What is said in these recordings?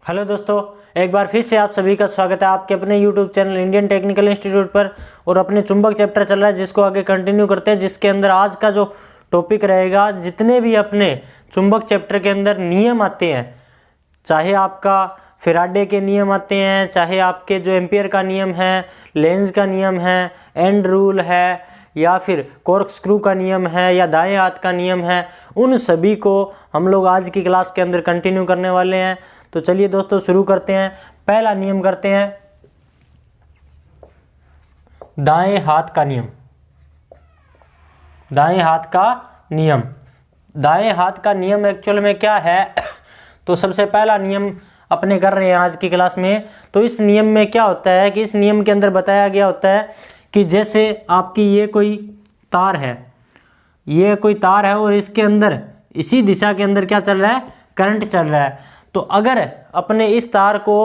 Hello दोस्तों, एक बार फिर से आप सभी का स्वागत है आपके अपने YouTube channel Indian technical institute पर। और अपने चुंबक चैप्टर चल रहा है जिसको आगे कंटिन्यू करते हैं, जिसके अंदर आज का जो टॉपिक रहेगा, जितने भी अपने चुंबक चैप्टर के अंदर नियम आते हैं, चाहे आपका फैराडे के नियम आते हैं, चाहे आपके जो एम्पियर का नियम है, लेंज का नियम है, एंड रूल है, या फिर कॉर्क स्क्रू का नियम है, या दाएं हाथ का नियम है, उन सभी को हम लोग आज की क्लास के अंदर कंटिन्यू करने वाले हैं। तो चलिए दोस्तों शुरू करते हैं। पहला नियम करते हैं दाएं हाथ का नियम। दाएं हाथ का नियम, दाएं हाथ का नियम एक्चुअल में क्या है तो सबसे पहला नियम अपने कर रहे हैं आज की क्लास में। तो इस नियम में क्या होता है कि इस नियम के अंदर बताया गया होता है कि जैसे आपकी ये कोई तार है, ये कोई तार है और इसके अंदर इसी दिशा के अंदर क्या चल रहा है, करंट चल रहा है। तो अगर अपने इस तार को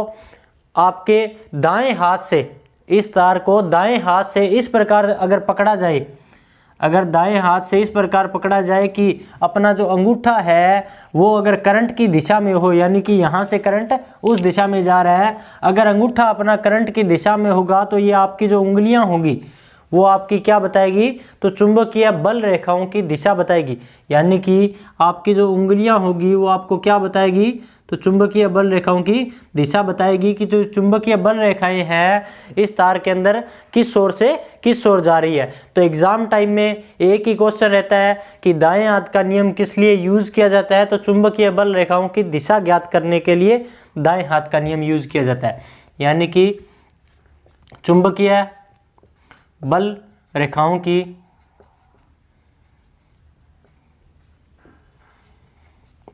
आपके दाएं हाथ से, इस तार को दाएं हाथ से इस प्रकार अगर पकड़ा जाए, अगर दाएं हाथ से इस प्रकार पकड़ा जाए कि अपना जो अंगूठा है वो अगर करंट की दिशा में हो, यानी कि यहाँ से करंट उस दिशा में जा रहा है, अगर अंगूठा अपना करंट की दिशा में होगा तो ये आपकी जो उंगलियां होगी वो आपकी क्या बताएगी, तो चुंबकीय बल रेखाओं की दिशा बताएगी। यानी कि आपकी जो उंगलियां होगी वो आपको क्या बताएगी, तो चुंबकीय बल रेखाओं की दिशा बताएगी कि जो चुंबकीय बल रेखाएं हैं इस तार के अंदर किस ओर से किस ओर जा रही है। तो एग्जाम टाइम में एक ही क्वेश्चन रहता है कि दाएं हाथ का नियम किस लिए यूज किया जाता है, तो चुंबकीय बल रेखाओं की दिशा ज्ञात करने के लिए दाएं हाथ का नियम यूज किया जाता है। यानी कि चुंबकीय बल रेखाओं की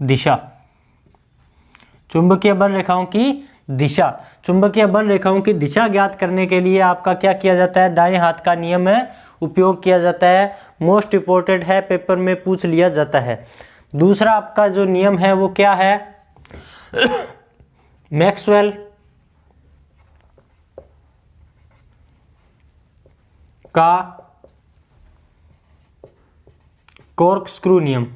दिशा, चुंबकीय बल रेखाओं की दिशा, चुंबकीय बल रेखाओं की दिशा ज्ञात करने के लिए आपका क्या किया जाता है, दाएं हाथ का नियम है उपयोग किया जाता है। मोस्ट इंपोर्टेंट है, पेपर में पूछ लिया जाता है। दूसरा आपका जो नियम है वो क्या है मैक्सवेल का कॉर्क स्क्रू नियम।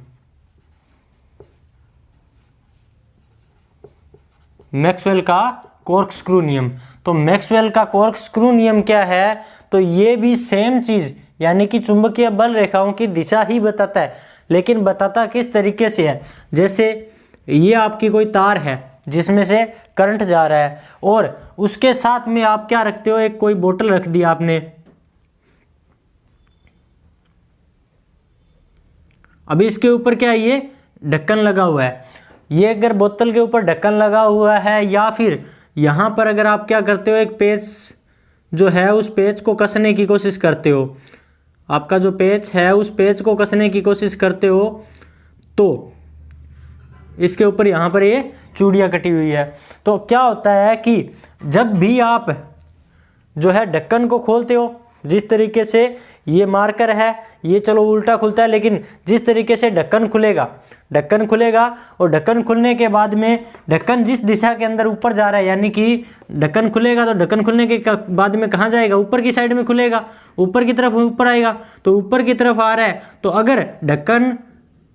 मैक्सवेल का कॉर्क स्क्रू नियम, तो मैक्सवेल का कॉर्क स्क्रू नियम क्या है, तो ये भी सेम चीज, यानी कि चुंबकीय बल रेखाओं की दिशा ही बताता है, लेकिन बताता किस तरीके से है। जैसे ये आपकी कोई तार है जिसमें से करंट जा रहा है और उसके साथ में आप क्या रखते हो, एक कोई बोतल रख दी आपने। अभी इसके ऊपर क्या है, ये ढक्कन लगा हुआ है। ये अगर बोतल के ऊपर ढक्कन लगा हुआ है, या फिर यहाँ पर अगर आप क्या करते हो, एक पेच जो है उस पेच को कसने की कोशिश करते हो, आपका जो पेच है उस पेच को कसने की कोशिश करते हो, तो इसके ऊपर यहाँ पर ये चूड़ियाँ कटी हुई है। तो क्या होता है कि जब भी आप जो है ढक्कन को खोलते हो, जिस तरीके से ये मार्कर है ये चलो उल्टा खुलता है, लेकिन जिस तरीके से ढक्कन खुलेगा, ढक्कन खुलेगा और ढक्कन खुलने के बाद में ढक्कन जिस दिशा के अंदर ऊपर जा रहा है, यानी कि ढक्कन खुलेगा तो ढक्कन खुलने के बाद में कहाँ जाएगा, ऊपर की साइड में खुलेगा, ऊपर की तरफ ऊपर आएगा, तो ऊपर की तरफ आ रहा है। तो अगर ढक्कन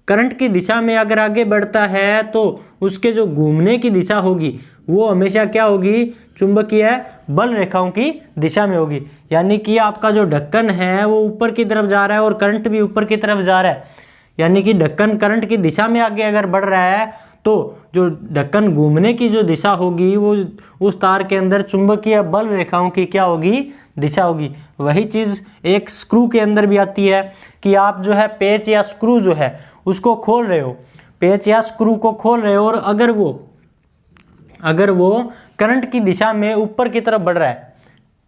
करंट की दिशा में अगर आगे बढ़ता है तो उसके जो घूमने की दिशा होगी वो हमेशा क्या होगी, चुंबकीय बल रेखाओं की दिशा में होगी। यानी कि आपका जो ढक्कन है वो ऊपर की तरफ जा रहा है और करंट भी ऊपर की तरफ जा रहा है, यानी कि ढक्कन करंट की दिशा में आगे अगर बढ़ रहा है तो जो ढक्कन घूमने की जो दिशा होगी वो उस तार के अंदर चुंबकीय बल रेखाओं की क्या होगी, दिशा होगी। वही चीज़ एक स्क्रू के अंदर भी आती है कि आप जो है पेच या स्क्रू जो है उसको खोल रहे हो, पेच या स्क्रू को खोल रहे हो, और अगर वो करंट की दिशा में ऊपर की तरफ बढ़ रहा है,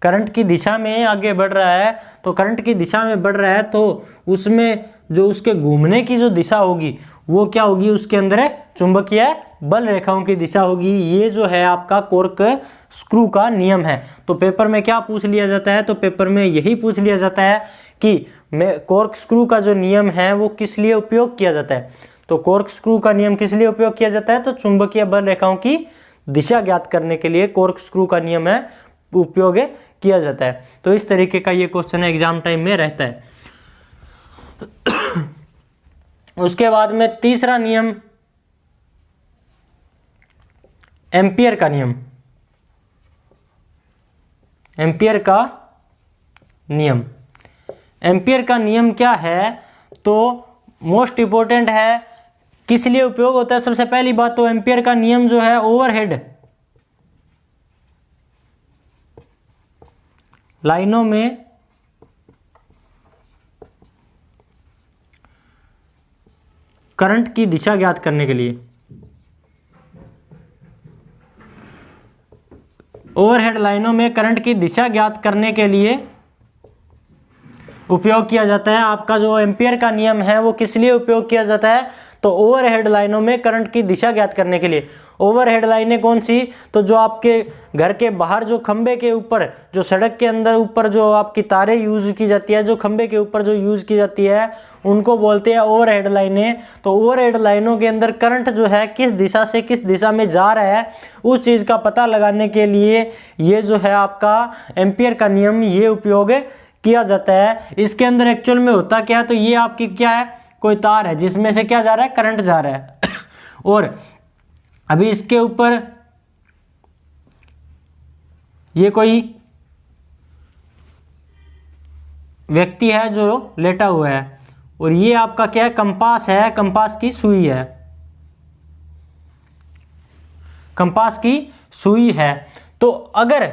करंट की दिशा में आगे बढ़ रहा है, तो करंट की दिशा में बढ़ रहा है तो उसमें जो उसके घूमने की जो दिशा होगी वो क्या होगी, उसके अंदर चुंबकीय बल रेखाओं की दिशा होगी। ये जो है आपका कॉर्क स्क्रू का नियम है। तो पेपर में क्या पूछ लिया जाता है, तो पेपर में यही पूछ लिया जाता है कि कॉर्क स्क्रू का जो नियम है वो किस लिए उपयोग किया जाता है। तो कॉर्क स्क्रू का नियम किस लिए उपयोग किया जाता है, तो चुंबकीय बल रेखाओं की दिशा ज्ञात करने के लिए कॉर्क स्क्रू का नियम है उपयोग किया जाता है। तो इस तरीके का ये क्वेश्चन एग्जाम टाइम में रहता है। उसके बाद में तीसरा नियम एम्पियर का नियम, एम्पियर का नियम, एम्पियर का नियम क्या है, तो मोस्ट इंपॉर्टेंट है, किस लिए उपयोग होता है। सबसे पहली बात तो एम्पियर का नियम जो है ओवरहेड लाइनों में करंट की दिशा ज्ञात करने के लिए, ओवरहेड लाइनों में करंट की दिशा ज्ञात करने के लिए उपयोग किया जाता है। आपका जो एम्पियर का नियम है वो किस लिए उपयोग किया जाता है, तो ओवरहेड लाइनों में करंट की दिशा ज्ञात करने के लिए। ओवरहेड लाइनें कौन सी, तो जो आपके घर के बाहर जो खंबे के ऊपर, जो सड़क के अंदर ऊपर जो आपकी तारें यूज की जाती है, जो खंबे के ऊपर जो यूज की जाती है, उनको बोलते हैं ओवरहेड लाइनें। तो ओवरहेड लाइनों के अंदर करंट जो है किस दिशा से किस दिशा में जा रहा है, उस चीज़ का पता लगाने के लिए ये जो है आपका एम्पियर का नियम ये उपयोग किया जाता है। इसके अंदर एक्चुअल में होता क्या है, तो ये आपकी क्या है, कोई तार है जिसमें से क्या जा रहा है, करंट जा रहा है और अभी इसके ऊपर ये कोई व्यक्ति है जो लेटा हुआ है और ये आपका क्या है, कंपास है, कंपास की सुई है, कंपास की सुई है। तो अगर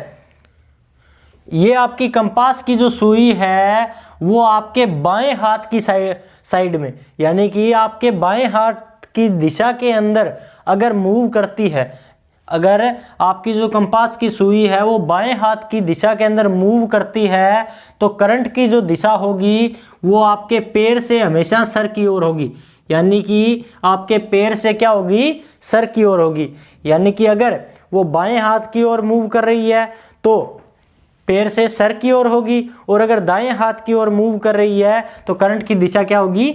ये आपकी कंपास की जो सुई है वो आपके बाएं हाथ की साइड में, यानी कि आपके बाएं हाथ की दिशा के अंदर अगर मूव करती है, अगर आपकी जो कंपास की सुई है वो बाएं हाथ की दिशा के अंदर मूव करती है, तो करंट की जो दिशा होगी वो आपके पैर से हमेशा सर की ओर होगी, यानी कि आपके पैर से क्या होगी, सर की ओर होगी। यानी कि अगर वो बाएं हाथ की ओर मूव कर रही है तो पैर से सर की ओर होगी, और अगर दाएं हाथ की ओर मूव कर रही है तो करंट की दिशा क्या होगी,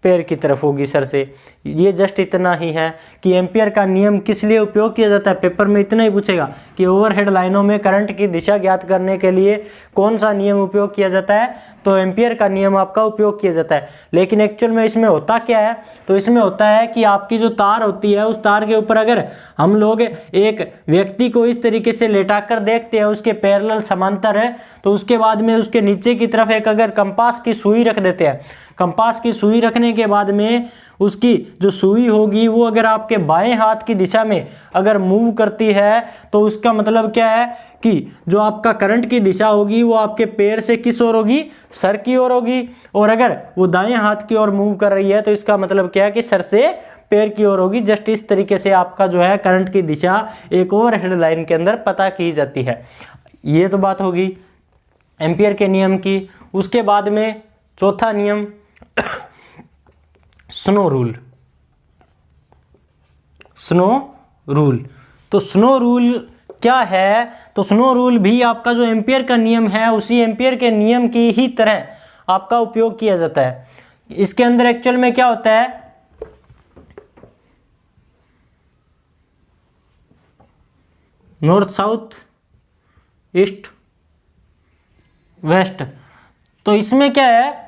पैर की तरफ होगी, सर से। ये जस्ट इतना ही है कि एम्पियर का नियम किस लिए उपयोग किया जाता है। पेपर में इतना ही पूछेगा कि ओवरहेड लाइनों में करंट की दिशा ज्ञात करने के लिए कौन सा नियम उपयोग किया जाता है, तो एम्पियर का नियम आपका उपयोग किया जाता है। लेकिन एक्चुअल में इसमें होता क्या है, तो इसमें होता है कि आपकी जो तार होती है उस तार के ऊपर अगर हम लोग एक व्यक्ति को इस तरीके से लेटाकर देखते हैं, उसके पैरेलल समांतर है, तो उसके बाद में उसके नीचे की तरफ एक अगर कंपास की सुई रख देते हैं, कंपास की सुई रखने के बाद में उसकी जो सुई होगी वो अगर आपके बाएं हाथ की दिशा में अगर मूव करती है, तो उसका मतलब क्या है कि जो आपका करंट की दिशा होगी वो आपके पैर से किस ओर होगी, सर की ओर होगी, और अगर वो दाएं हाथ की ओर मूव कर रही है तो इसका मतलब क्या है कि सर से पैर की ओर होगी। जस्ट इस तरीके से आपका जो है करंट की दिशा एक ओवरहेड लाइन के अंदर पता की जाती है। ये तो बात होगी एम्पियर के नियम की। उसके बाद में चौथा नियम स्नो रूल, स्नो रूल। तो स्नो रूल क्या है, तो स्नो रूल भी आपका जो एम्पियर का नियम है उसी एम्पियर के नियम की ही तरह आपका उपयोग किया जाता है। इसके अंदर एक्चुअल में क्या होता है, नॉर्थ साउथ ईस्ट वेस्ट। तो इसमें क्या है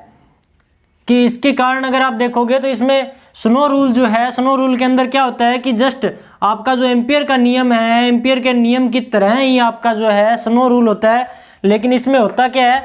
कि इसके कारण अगर आप देखोगे तो इसमें स्नो रूल जो है, स्नो रूल के अंदर क्या होता है कि जस्ट आपका जो एम्पियर का नियम है, एम्पियर के नियम की तरह ही आपका जो है स्नो रूल होता है। लेकिन इसमें होता क्या है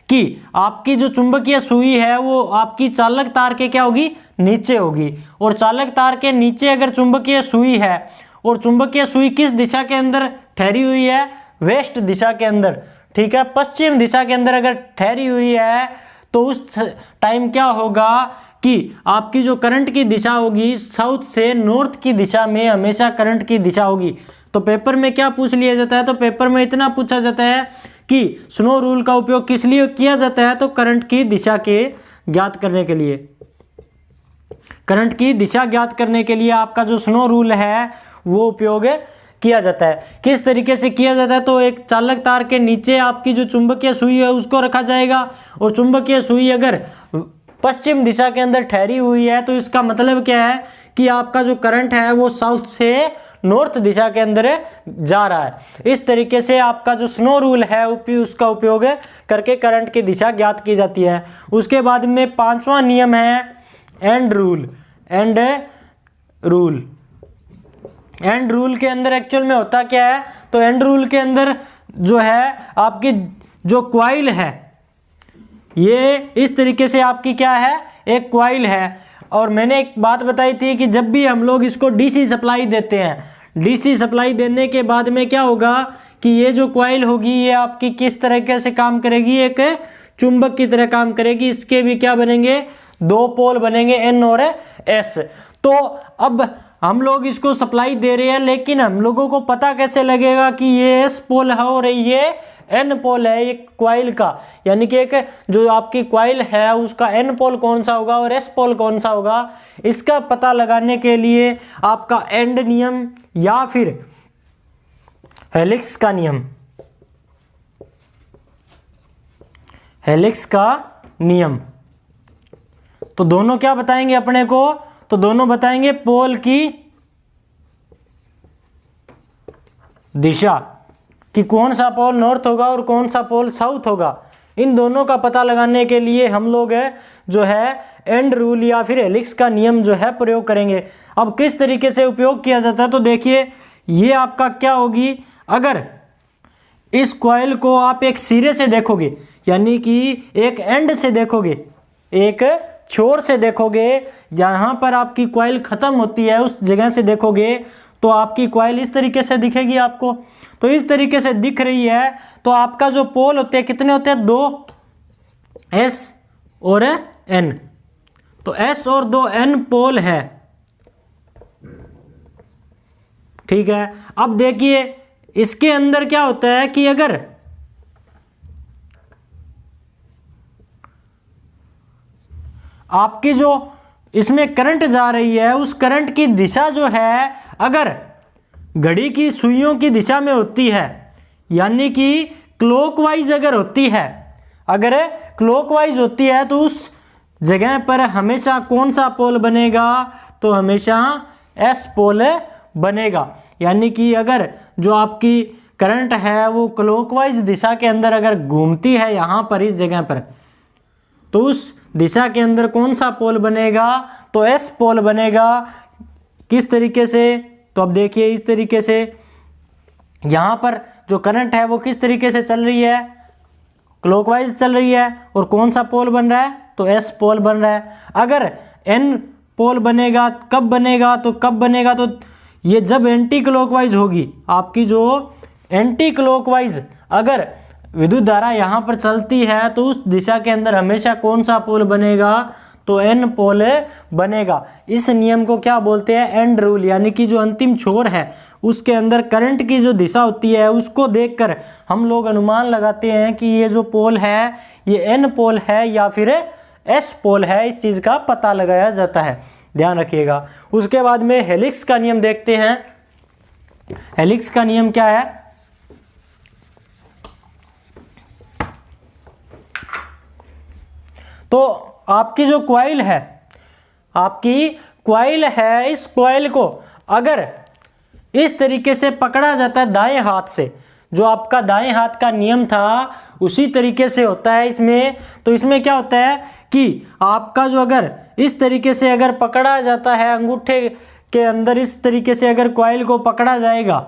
कि आपकी जो चुंबकीय सुई है वो आपकी चालक तार के क्या होगी, नीचे होगी, और चालक तार के नीचे अगर चुंबकीय सुई है और चुंबकीय सुई किस दिशा के अंदर ठहरी हुई है, वेस्ट दिशा के अंदर, ठीक है, पश्चिम दिशा के अंदर अगर ठहरी हुई है, तो उस टाइम क्या होगा कि आपकी जो करंट की दिशा होगी साउथ से नॉर्थ की दिशा में हमेशा करंट की दिशा होगी। तो पेपर में क्या पूछ लिया जाता है, तो पेपर में इतना पूछा जाता है कि स्नो रूल का उपयोग किस लिए किया जाता है, तो करंट की दिशा के ज्ञात करने के लिए, करंट की दिशा ज्ञात करने के लिए आपका जो स्नो रूल है वो उपयोग किया जाता है। किस तरीके से किया जाता है, तो एक चालक तार के नीचे आपकी जो चुंबकीय सुई है उसको रखा जाएगा, और चुंबकीय सुई अगर पश्चिम दिशा के अंदर ठहरी हुई है तो इसका मतलब क्या है कि आपका जो करंट है वो साउथ से नॉर्थ दिशा के अंदर जा रहा है। इस तरीके से आपका जो स्नो रूल है उसका उपयोग करके करंट की दिशा ज्ञात की जाती है। उसके बाद में पांचवा नियम है and rule, and rule. And rule के अंदर एक्चुअल में होता क्या है, तो एंड रूल के अंदर जो है आपकी जो क्वाइल है ये इस तरीके से आपकी क्या है, एक क्वाइल है। और मैंने एक बात बताई थी कि जब भी हम लोग इसको डीसी सप्लाई देते हैं, डीसी सप्लाई देने के बाद में क्या होगा कि ये जो क्वाइल होगी ये आपकी किस तरीके से काम करेगी, एक चुंबक की तरह काम करेगी। इसके भी क्या बनेंगे, दो पोल बनेंगे, एन और एस। तो अब हम लोग इसको सप्लाई दे रहे हैं, लेकिन हम लोगों को पता कैसे लगेगा कि ये एस पोल है और ये एन पोल है एक क्वाइल का, यानी कि एक जो आपकी क्वाइल है उसका एन पोल कौन सा होगा और एस पोल कौन सा होगा। इसका पता लगाने के लिए आपका एंड नियम या फिर हेलिक्स का नियम, हेलिक्स का नियम, तो दोनों क्या बताएंगे अपने को, तो दोनों बताएंगे पोल की दिशा, कि कौन सा पोल नॉर्थ होगा और कौन सा पोल साउथ होगा। इन दोनों का पता लगाने के लिए हम लोग जो है एंड रूल या फिर हेलिक्स का नियम जो है प्रयोग करेंगे। अब किस तरीके से उपयोग किया जाता है, तो देखिए ये आपका क्या होगी, अगर इस कॉइल को आप एक सिरे से देखोगे, यानी कि एक एंड से देखोगे, एक छोर से देखोगे, जहां पर आपकी कॉइल खत्म होती है उस जगह से देखोगे, तो आपकी कॉइल इस तरीके से दिखेगी आपको। तो इस तरीके से दिख रही है, तो आपका जो पोल होते हैं कितने होते हैं, दो एस और एन, तो एस और दो एन पोल है, ठीक है। अब देखिए इसके अंदर क्या होता है कि अगर आपकी जो इसमें करंट जा रही है उस करंट की दिशा जो है अगर घड़ी की सुइयों की दिशा में होती है, यानी कि क्लॉकवाइज अगर होती है, अगर क्लॉकवाइज होती है तो उस जगह पर हमेशा कौन सा पोल बनेगा, तो हमेशा एस पोल बनेगा। यानी कि अगर जो आपकी करंट है वो क्लॉकवाइज दिशा के अंदर अगर घूमती है यहाँ पर इस जगह पर, तो उस दिशा के अंदर कौन सा पोल बनेगा, तो एस पोल बनेगा। किस तरीके से, तो अब देखिए इस तरीके से यहाँ पर जो करंट है वो किस तरीके से चल रही है, क्लॉकवाइज चल रही है, और कौन सा पोल बन रहा है, तो एस पोल बन रहा है। अगर एन पोल बनेगा कब बनेगा, तो कब बनेगा, तो ये जब एंटी क्लॉकवाइज होगी, आपकी जो एंटी क्लॉकवाइज अगर विद्युत धारा यहाँ पर चलती है तो उस दिशा के अंदर हमेशा कौन सा पोल बनेगा, तो एन पोल बनेगा। इस नियम को क्या बोलते हैं, एंड रूल, यानी कि जो अंतिम छोर है उसके अंदर करंट की जो दिशा होती है उसको देखकर हम लोग अनुमान लगाते हैं कि ये जो पोल है ये एन पोल है या फिर एस पोल है। इस चीज़ का पता लगाया जाता है, ध्यान रखिएगा। उसके बाद में हेलिक्स का नियम देखते हैं। हेलिक्स का नियम क्या है, तो आपकी जो क्वाइल है, आपकी क्वाइल है, इस क्वाइल को अगर इस तरीके से पकड़ा जाता है दाएं हाथ से, जो आपका दाएं हाथ का नियम था उसी तरीके से होता है इसमें। तो इसमें क्या होता है कि आपका जो अगर इस तरीके से अगर पकड़ा जाता है अंगूठे के अंदर, इस तरीके से अगर क्वाइल को पकड़ा जाएगा,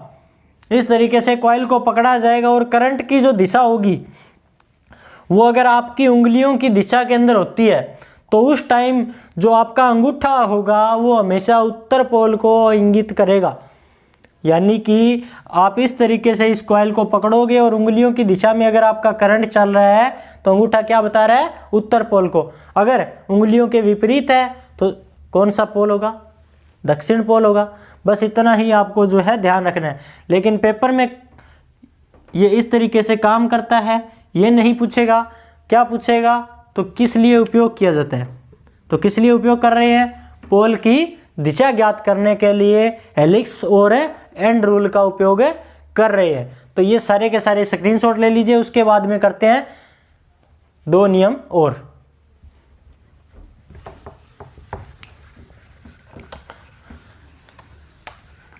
इस तरीके से क्वाइल को पकड़ा जाएगा और करंट की जो दिशा होगी वो अगर आपकी उंगलियों की दिशा के अंदर होती है, तो उस टाइम जो आपका अंगूठा होगा वो हमेशा उत्तर पोल को इंगित करेगा। यानी कि आप इस तरीके से इस कॉइल को पकड़ोगे और उंगलियों की दिशा में अगर आपका करंट चल रहा है तो अंगूठा क्या बता रहा है, उत्तर पोल को। अगर उंगलियों के विपरीत है तो कौन सा पोल होगा, दक्षिण पोल होगा। बस इतना ही आपको जो है ध्यान रखना है। लेकिन पेपर में ये इस तरीके से काम करता है, ये नहीं पूछेगा। क्या पूछेगा, तो किस लिए उपयोग किया जाता है, तो किस लिए उपयोग कर रहे हैं, पोल की दिशा ज्ञात करने के लिए हेलिक्स और एंड रूल का उपयोग कर रहे हैं। तो ये सारे के सारे स्क्रीनशॉट ले लीजिए। उसके बाद में करते हैं दो नियम और।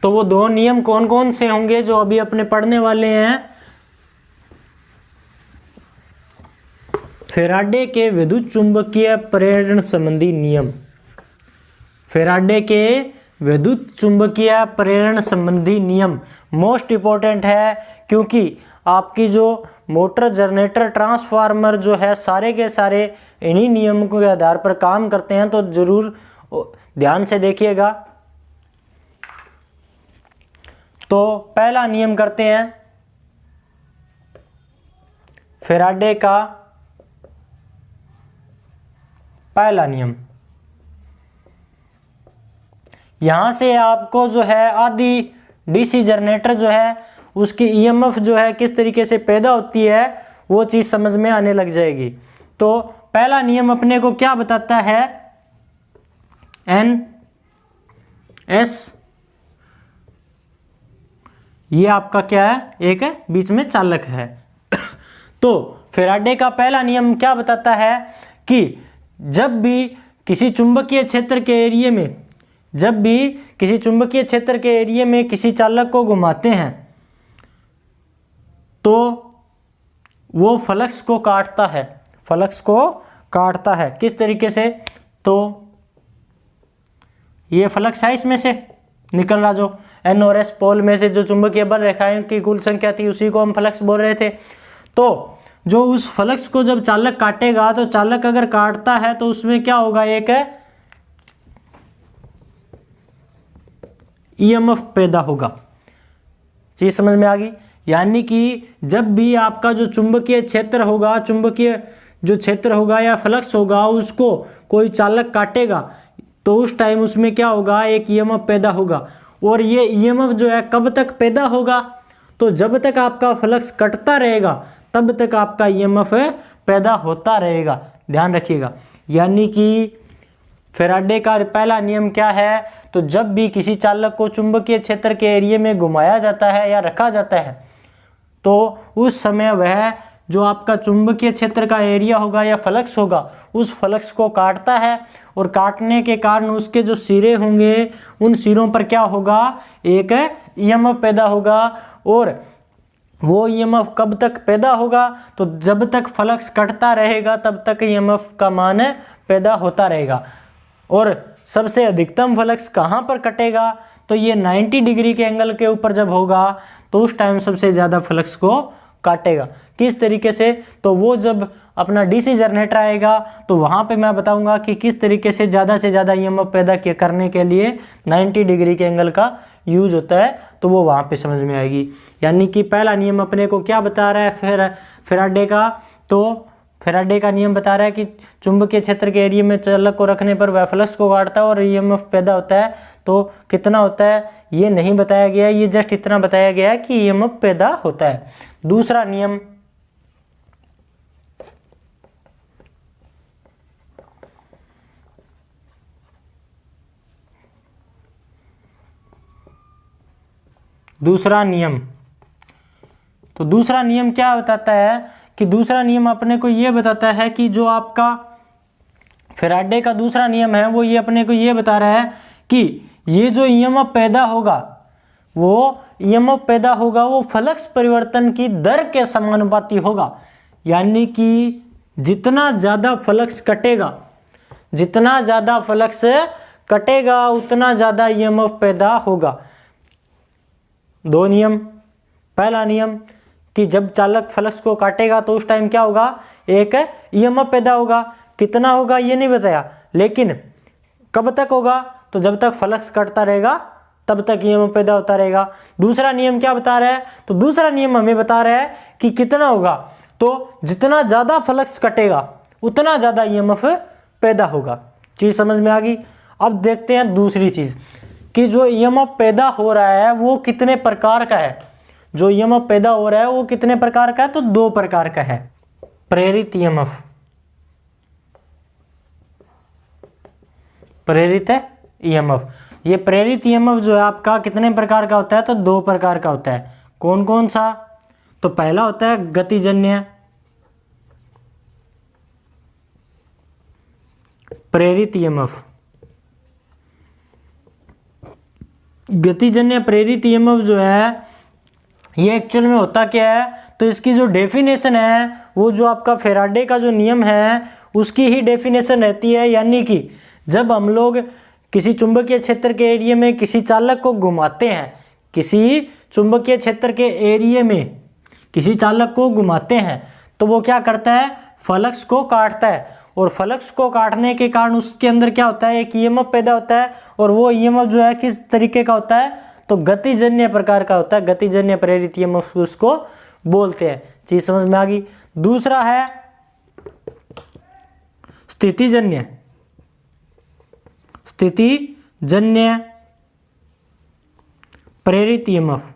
तो वो दो नियम कौन कौन से होंगे जो अभी अपने पढ़ने वाले हैं। फैराडे के विद्युत चुंबकीय प्रेरण संबंधी नियम, फैराडे के विद्युत चुंबकीय प्रेरण संबंधी नियम मोस्ट इम्पोर्टेंट है, क्योंकि आपकी जो मोटर, जनरेटर, ट्रांसफार्मर जो है सारे के सारे इन्हीं नियमों के आधार पर काम करते हैं। तो जरूर ध्यान से देखिएगा। तो पहला नियम करते हैं फैराडे का पहला नियम। यहां से आपको जो है आधी डीसी जनरेटर जो है उसकी ईएमएफ जो है किस तरीके से पैदा होती है वो चीज समझ में आने लग जाएगी। तो पहला नियम अपने को क्या बताता है, एन एस, ये आपका क्या है, एक बीच में चालक है। तो फैराडे का पहला नियम क्या बताता है कि जब भी किसी चुंबकीय क्षेत्र के एरिया में किसी चालक को घुमाते हैं तो वो फ्लक्स को काटता है। किस तरीके से, तो ये फ्लक्स है इसमें से निकल रहा, जो एन और एस पोल में से जो चुंबकीय बल रेखाएं की कुल संख्या थी उसी को हम फ्लक्स बोल रहे थे। तो जो उस फ्लक्स को जब चालक काटेगा, तो चालक अगर काटता है तो उसमें क्या होगा, एक ईएमएफ पैदा होगा। चीज समझ में आ गई। यानी कि जब भी आपका जो चुंबकीय क्षेत्र होगा या फ्लक्स होगा उसको कोई चालक काटेगा तो उस टाइम उसमें क्या होगा, एक ईएमएफ पैदा होगा। और ये ईएमएफ जो है कब तक पैदा होगा, तो जब तक आपका फ्लक्स कटता रहेगा तब तक आपका ईएमएफ पैदा होता रहेगा। ध्यान रखिएगा। यानी कि फैराडे का पहला नियम क्या है, तो जब भी किसी चालक को चुंबकीय क्षेत्र के एरिया में घुमाया जाता है या रखा जाता है तो उस समय वह जो आपका चुंबकीय क्षेत्र का एरिया होगा या फ्लक्स होगा उस फ्लक्स को काटता है, और काटने के कारण उसके जो सिरे होंगे उन सिरों पर क्या होगा, एक ईएमएफ पैदा होगा। और वो ईएमएफ कब तक पैदा होगा, तो जब तक फ्लक्स कटता रहेगा तब तक ईएमएफ का मान पैदा होता रहेगा। और सबसे अधिकतम फ्लक्स कहाँ पर कटेगा, तो ये 90 डिग्री के एंगल के ऊपर जब होगा तो उस टाइम सबसे ज़्यादा फ्लक्स को काटेगा। किस तरीके से, तो वो जब अपना डीसी जनरेटर आएगा तो वहाँ पे मैं बताऊंगा कि किस तरीके से ज़्यादा ईएमएफ पैदा करने के लिए 90 डिग्री के एंगल का यूज होता है, तो वो वहाँ पे समझ में आएगी। यानी कि पहला नियम अपने को क्या बता रहा है फैराडे का, तो फैराडे का नियम बता रहा है कि चुंबकीय क्षेत्र के एरिया में चालक को रखने पर वह फ्लक्स को काटता है और ईएमएफ पैदा होता है। तो कितना होता है ये नहीं बताया गया, ये जस्ट इतना बताया गया है कि ईएमएफ पैदा होता है। दूसरा नियम, तो दूसरा नियम क्या बताता है कि दूसरा नियम अपने को ये बताता है कि जो आपका फैराडे का दूसरा नियम है वो ये अपने को ये बता रहा है कि ये जो ईएमएफ पैदा होगा वो फ्लक्स परिवर्तन की दर के समानुपाती होगा। यानी कि जितना ज़्यादा फ्लक्स कटेगा उतना ज़्यादा ईएमएफ पैदा होगा। दो नियम, पहला नियम कि जब चालक फ्लक्स को काटेगा तो उस टाइम क्या होगा, एक ईएमएफ पैदा होगा। कितना होगा ये नहीं बताया, लेकिन कब तक होगा, तो जब तक फ्लक्स कटता रहेगा तब तक ईएमएफ पैदा होता रहेगा। दूसरा नियम क्या बता रहा है, तो दूसरा नियम हमें बता रहा है कि कितना होगा, तो जितना ज़्यादा फ्लक्स कटेगा उतना ज़्यादा ईएमएफ पैदा होगा। चीज़ समझ में आ गई। अब देखते हैं दूसरी चीज़ कि जो ईएमएफ पैदा हो रहा है वो कितने प्रकार का है। जो ईएमएफ पैदा हो रहा है वो कितने प्रकार का है, तो दो प्रकार का है। प्रेरित ईएमएफ, ये प्रेरित ईएमएफ जो है आपका कितने प्रकार का होता है, तो दो प्रकार का होता है। कौन कौन सा, तो पहला होता है गतिजन्य प्रेरित ईएमएफ। गतिजन्य प्रेरित ईएमएफ जो है ये एक्चुअल में होता क्या है, तो इसकी जो डेफिनेशन है वो जो आपका फैराडे का जो नियम है उसकी ही डेफिनेशन रहती है। यानी कि जब हम लोग किसी चुंबकीय क्षेत्र के एरिया में किसी चालक को घुमाते हैं, किसी चुंबकीय क्षेत्र के एरिया में किसी चालक को घुमाते हैं, तो वो क्या करता है, फ्लक्स को काटता है। और फ्लक्स को काटने के कारण उसके अंदर क्या होता है, एक ईएमएफ पैदा होता है। और वो ईएमएफ जो है किस तरीके का होता है, तो गतिजन्य प्रकार का होता है, गतिजन्य प्रेरित ईएमएफ उसको बोलते हैं। चीज समझ में आ गई। दूसरा है स्थितिजन्य प्रेरित ईएमएफ।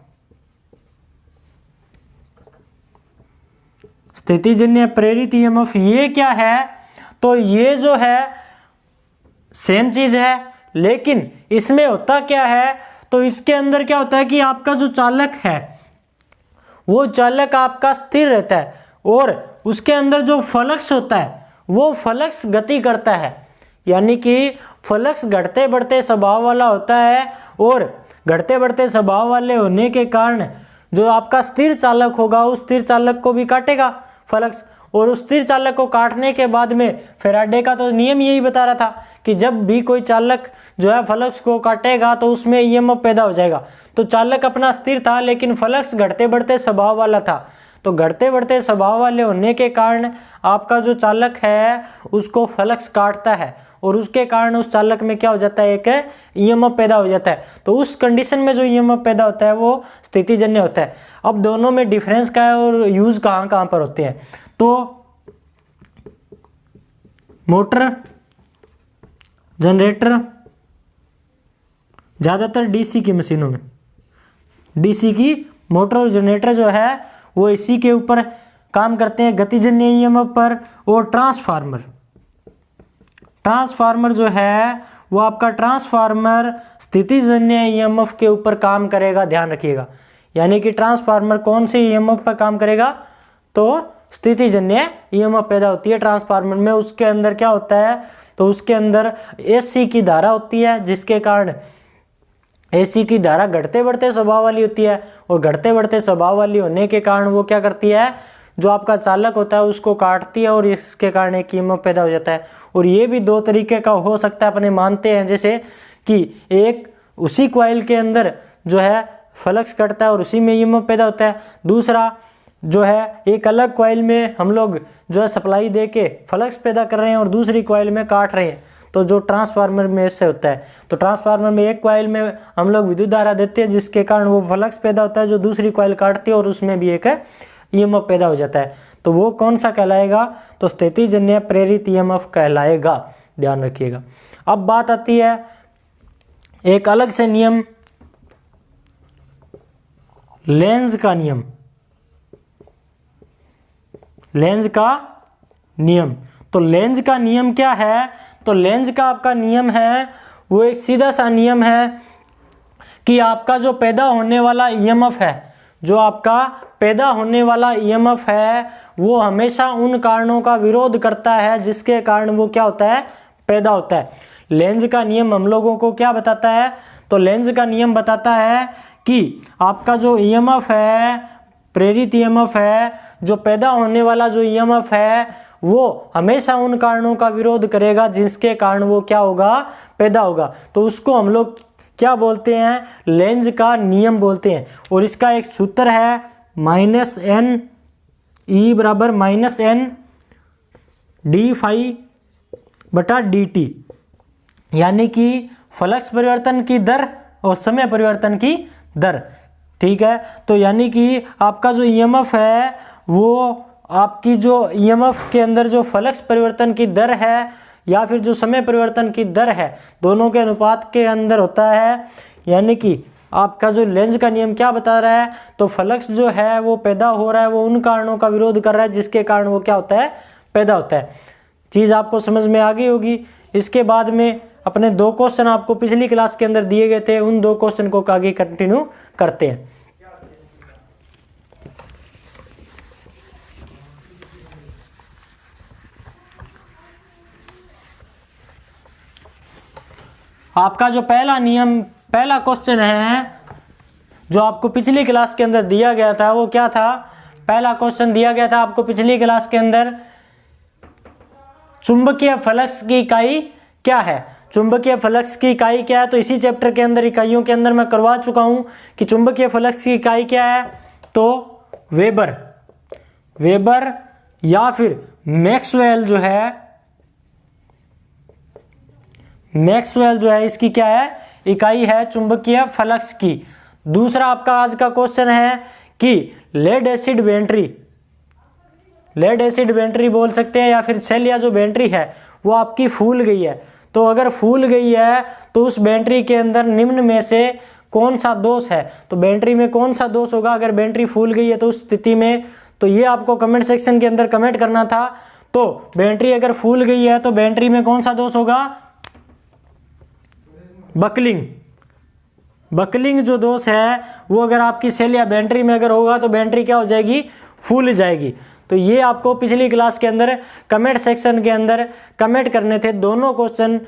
स्थितिजन्य प्रेरित ईएमएफ ये क्या है, तो ये जो है सेम चीज है, लेकिन इसमें होता क्या है, तो इसके अंदर क्या होता है कि आपका जो चालक है वो चालक आपका स्थिर रहता है और उसके अंदर जो फ्लक्स होता है वो फ्लक्स गति करता है, यानी कि फ्लक्स घटते बढ़ते स्वभाव वाला होता है। और घटते बढ़ते स्वभाव वाले होने के कारण जो आपका स्थिर चालक होगा उस स्थिर चालक को भी काटेगा फ्लक्स। और उस स्थिर चालक को काटने के बाद में फैराडे का तो नियम यही बता रहा था कि जब भी कोई चालक जो है फ्लक्स को काटेगा तो उसमें ईएमएफ पैदा हो जाएगा। तो चालक अपना स्थिर था लेकिन फ्लक्स घटते बढ़ते स्वभाव वाला था, तो घटते बढ़ते स्वभाव वाले होने के कारण आपका जो चालक है उसको फ्लक्स काटता है और उसके कारण उस चालक में क्या हो जाता है, एक ईएमएफ पैदा हो जाता है। तो उस कंडीशन में जो ईएमएफ पैदा होता है वो स्थितिजन्य होता है। अब दोनों में डिफरेंस क्या है और यूज कहाँ कहाँ पर होते हैं, तो मोटर जनरेटर ज़्यादातर डीसी की मशीनों में, डीसी की मोटर और जनरेटर जो है वो इसी के ऊपर काम करते हैं, गतिजन्य ईएमएफ पर। और ट्रांसफार्मर जो है वो आपका ट्रांसफार्मर स्थितिजन्य ईएमएफ के ऊपर काम करेगा, ध्यान रखिएगा। यानी कि ट्रांसफार्मर कौन से ईएमएफ पर काम करेगा, तो स्थितिजन्य ईएमएफ पैदा होती है ट्रांसफार्मर में। उसके अंदर क्या होता है, तो उसके अंदर एसी की धारा होती है, जिसके कारण एसी की धारा घटते बढ़ते स्वभाव वाली होती है। और घटते बढ़ते स्वभाव वाली होने के कारण वो क्या करती है, जो आपका चालक होता है उसको काटती है और इसके कारण एक ईएमएफ पैदा हो जाता है। और ये भी दो तरीके का हो सकता है, अपने मानते हैं, जैसे कि एक उसी कॉइल के अंदर जो है फ्लक्स कटता है और उसी में ईएमएफ पैदा होता है। दूसरा जो है एक अलग कॉइल में हम लोग जो है सप्लाई दे के फ्लक्स पैदा कर रहे हैं और दूसरी कॉइल में काट रहे हैं, तो जो ट्रांसफार्मर में इससे होता है। तो ट्रांसफार्मर में एक कॉइल में हम लोग विद्युत धारा देते हैं जिसके कारण वो फ्लक्स पैदा होता है, जो दूसरी कॉइल काटती है और उसमें भी एक ईएमएफ पैदा हो जाता है। तो वो कौन सा कहलाएगा, तो स्थितिजन्य प्रेरित ईएमएफ कहलाएगा, ध्यान रखिएगा। अब बात आती है एक अलग से नियम, लेंज का नियम। लेंज का नियम, तो लेंज का नियम क्या है, तो लेंज का आपका नियम है वो एक सीधा सा नियम है कि आपका जो पैदा होने वाला ईएमएफ है, जो आपका पैदा होने वाला ईएमएफ है वो हमेशा उन कारणों का विरोध करता है जिसके कारण वो क्या होता है, पैदा होता है। लेंज का नियम हम लोगों को क्या बताता है, तो लेंज का नियम बताता है कि आपका जो ईएमएफ है, प्रेरित ईएमएफ है, जो पैदा होने वाला जो ईएमएफ है वो हमेशा उन कारणों का विरोध करेगा जिसके कारण वो क्या होगा, पैदा होगा। तो उसको हम लोग क्या बोलते हैं, लेंज का नियम बोलते हैं। और इसका एक सूत्र है -n E बराबर -n d∅dt, यानी कि फ्लक्स परिवर्तन की दर और समय परिवर्तन की दर, ठीक है। तो यानी कि आपका जो ईएमएफ है वो आपकी जो ईएमएफ के अंदर जो फ्लक्स परिवर्तन की दर है या फिर जो समय परिवर्तन की दर है, दोनों के अनुपात के अंदर होता है। यानी कि आपका जो लेंज का नियम क्या बता रहा है, तो फ्लक्स जो है वो पैदा हो रहा है, वो उन कारणों का विरोध कर रहा है जिसके कारण वो क्या होता है, पैदा होता है। चीज़ आपको समझ में आ गई होगी। इसके बाद में अपने 2 क्वेश्चन आपको पिछली क्लास के अंदर दिए गए थे, उन 2 क्वेश्चन को आगे कंटिन्यू करते हैं। आपका जो पहला क्वेश्चन है जो आपको पिछली क्लास के अंदर दिया गया था वो क्या था, पहला क्वेश्चन दिया गया था आपको पिछली क्लास के अंदर, चुंबकीय फ्लक्स की इकाई क्या है। चुंबकीय फ्लक्स की इकाई क्या है, तो इसी चैप्टर के अंदर इकाइयों के अंदर मैं करवा चुका हूं कि चुंबकीय फ्लक्स की इकाई क्या है, तो वेबर या फिर मैक्सवेल जो है इसकी क्या है, इकाई है चुंबकीय फ्लक्स की। दूसरा आपका आज का क्वेश्चन है कि लेड एसिड बैटरी बोल सकते हैं, या फिर सेल या जो बैटरी है वो आपकी फूल गई है। तो अगर फूल गई है तो उस बैटरी के अंदर निम्न में से कौन सा दोष है, तो बैटरी में कौन सा दोष होगा अगर बैटरी फूल गई है तो उस स्थिति में, तो ये आपको कमेंट सेक्शन के अंदर कमेंट करना था। तो बैटरी अगर फूल गई है तो बैटरी में कौन सा दोष होगा, बकलिंग जो दोष है वो अगर आपकी सेल या बैटरी में अगर होगा तो बैटरी क्या हो जाएगी, फूल जाएगी। तो ये आपको पिछली क्लास के अंदर कमेंट सेक्शन के अंदर कमेंट करने थे दोनों क्वेश्चन।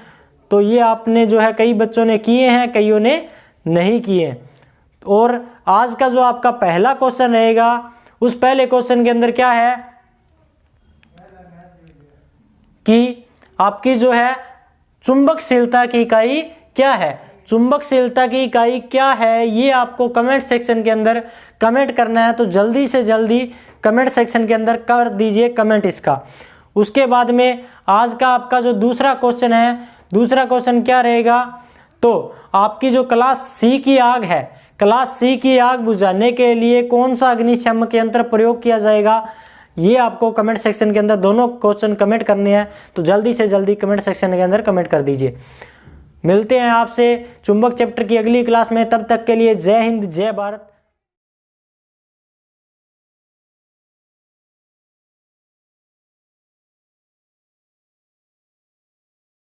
तो ये आपने जो है कई बच्चों ने किए हैं, कईयों ने नहीं किए। और आज का जो आपका पहला क्वेश्चन रहेगा उस पहले क्वेश्चन के अंदर क्या है कि आपकी जो है चुंबकशीलता की इकाई क्या है, चुंबकशीलता की इकाई क्या है, ये आपको कमेंट सेक्शन के अंदर कमेंट करना है। तो जल्दी से जल्दी कमेंट सेक्शन के अंदर कर दीजिए कमेंट इसका। उसके बाद में आज का आपका जो दूसरा क्वेश्चन है, दूसरा क्वेश्चन क्या रहेगा, तो आपकी जो क्लास सी की आग है, क्लास सी की आग बुझाने के लिए कौन सा अग्निशामक यंत्र प्रयोग किया जाएगा, ये आपको कमेंट सेक्शन के अंदर दोनों क्वेश्चन कमेंट करने हैं। तो जल्दी से जल्दी कमेंट सेक्शन के अंदर कमेंट कर दीजिए। मिलते हैं आपसे चुंबक चैप्टर की अगली क्लास में, तब तक के लिए जय हिंद जय भारत।